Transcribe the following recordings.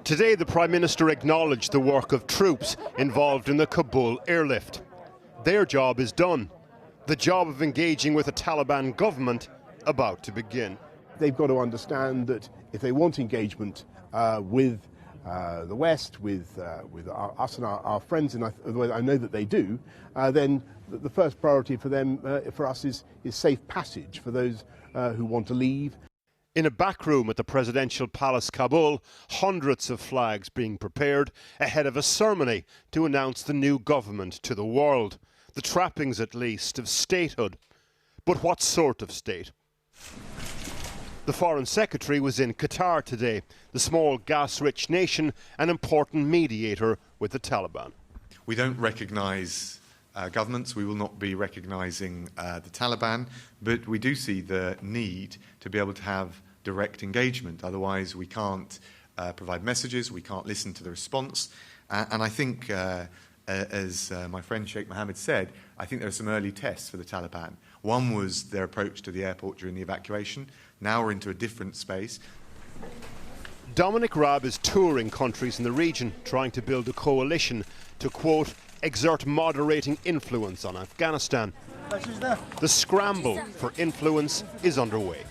Today, the Prime Minister acknowledged the work of troops involved in the Kabul airlift. Their job is done. The job of engaging with the Taliban government about to begin. They've got to understand that if they want engagement with the West, with us and our friends, and I know that they do, then the first priority for them, for us, is safe passage for those who want to leave. In a back room at the presidential palace, Kabul, hundreds of flags being prepared ahead of a ceremony to announce the new government to the world. The trappings, at least, of statehood. But what sort of state? The Foreign Secretary was in Qatar today, the small gas-rich nation, an important mediator with the Taliban. We don't recognise governments, we will not be recognising the Taliban, but we do see the need to be able to have direct engagement. Otherwise we can't provide messages, we can't listen to the response. And I think, as my friend Sheikh Mohammed said, I think there are some early tests for the Taliban. One was their approach to the airport during the evacuation. Now we're into a different space. Dominic Raab is touring countries in the region, trying to build a coalition to, quote, exert moderating influence on Afghanistan. The scramble for influence is underway.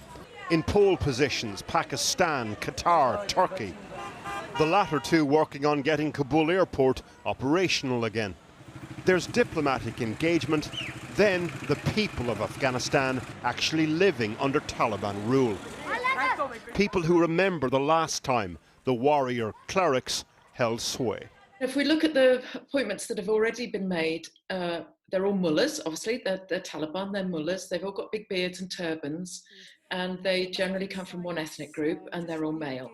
In pole positions, Pakistan, Qatar, Turkey. The latter two working on getting Kabul airport operational again. There's diplomatic engagement, then the people of Afghanistan actually living under Taliban rule. People who remember the last time the warrior clerics held sway. If we look at the appointments that have already been made, they're all mullahs, obviously, they're Taliban, they're mullahs, they've all got big beards and turbans, and they generally come from one ethnic group, and they're all male.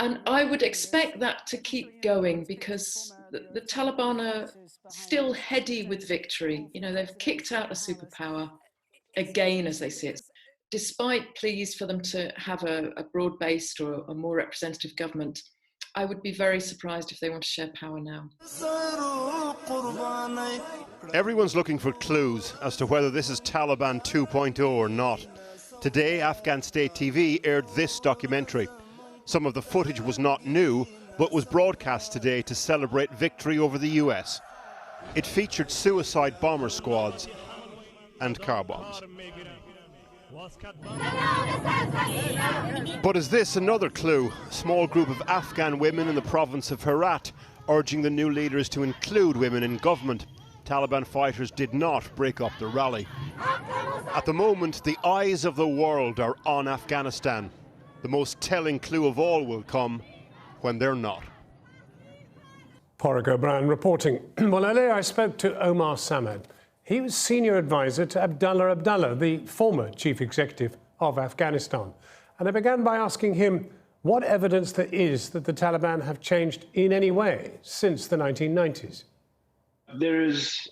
And I would expect that to keep going because the Taliban are still heady with victory. You know, they've kicked out a superpower, again, as they see it. Despite pleas for them to have a broad-based or a more representative government, I would be very surprised if they want to share power now. Everyone's looking for clues as to whether this is Taliban 2.0 or not. Today, Afghan State TV aired this documentary. Some of the footage was not new, but was broadcast today to celebrate victory over the US. It featured suicide bomber squads and car bombs. But is this another clue? A small group of Afghan women in the province of Herat urging the new leaders to include women in government. Taliban fighters did not break up the rally. At the moment, the eyes of the world are on Afghanistan. The most telling clue of all will come when they're not. Porrick O'Brien reporting. Well, earlier I spoke to Omar Samad. He was senior advisor to Abdullah Abdullah, the former chief executive of Afghanistan. And I began by asking him what evidence there is that the Taliban have changed in any way since the 1990s. There is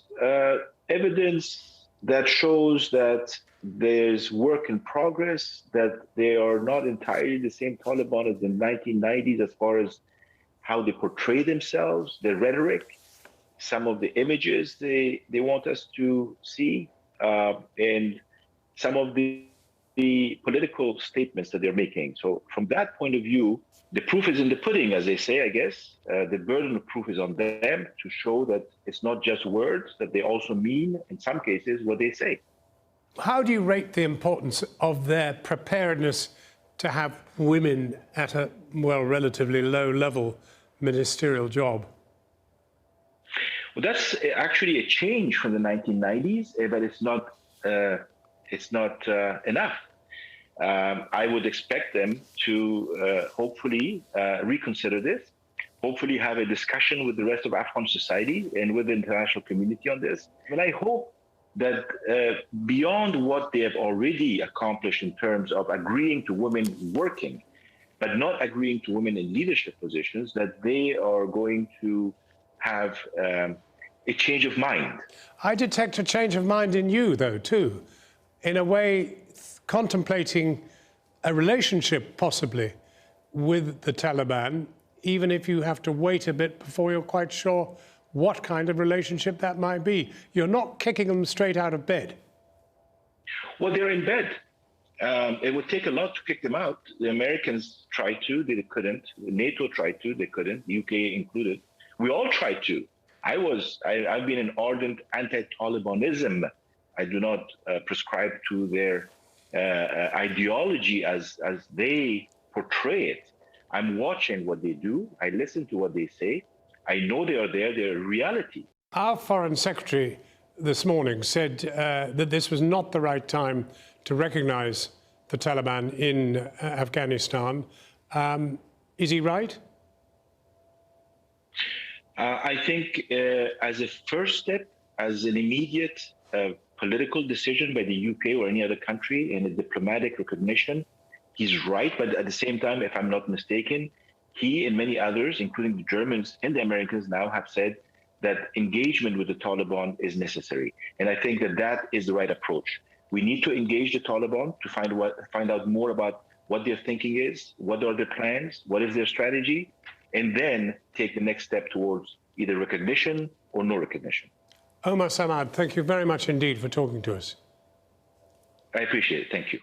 evidence that shows that there's work in progress, that they are not entirely the same Taliban as the 1990s as far as how they portray themselves, their rhetoric, some of the images they want us to see, and some of the political statements that they're making. So from that point of view, the proof is in the pudding, as they say, I guess. The burden of proof is on them to show that it's not just words, that they also mean, in some cases, what they say. How do you rate the importance of their preparedness to have women at a, well, relatively low-level ministerial job? Well, that's actually a change from the 1990s, but it's not enough. I would expect them to hopefully reconsider this, hopefully have a discussion with the rest of Afghan society and with the international community on this. And I hope that beyond what they have already accomplished in terms of agreeing to women working, but not agreeing to women in leadership positions, that they are going to have a change of mind. I detect a change of mind in you, though, too. In a way, contemplating a relationship, possibly, with the Taliban, even if you have to wait a bit before you're quite sure what kind of relationship that might be. You're not kicking them straight out of bed. Well, they're in bed. It would take a lot to kick them out. The Americans tried to, they couldn't. NATO tried to, they couldn't. The UK included. We all tried to. I've been an ardent anti-Talibanism. I do not prescribe to their ideology as they portray it. I'm watching what they do. I listen to what they say. I know they are there. They're a reality. Our Foreign Secretary this morning said that this was not the right time to recognize the Taliban in Afghanistan. Is he right? I think as a first step, as an immediate political decision by the UK or any other country in a diplomatic recognition, he's right. But at the same time, if I'm not mistaken, he and many others, including the Germans and the Americans now, have said that engagement with the Taliban is necessary. And I think that that is the right approach. We need to engage the Taliban to find out more about what their thinking is, what are their plans, what is their strategy, and then take the next step towards either recognition or no recognition. Omar Samad, thank you very much indeed for talking to us. I appreciate it. Thank you.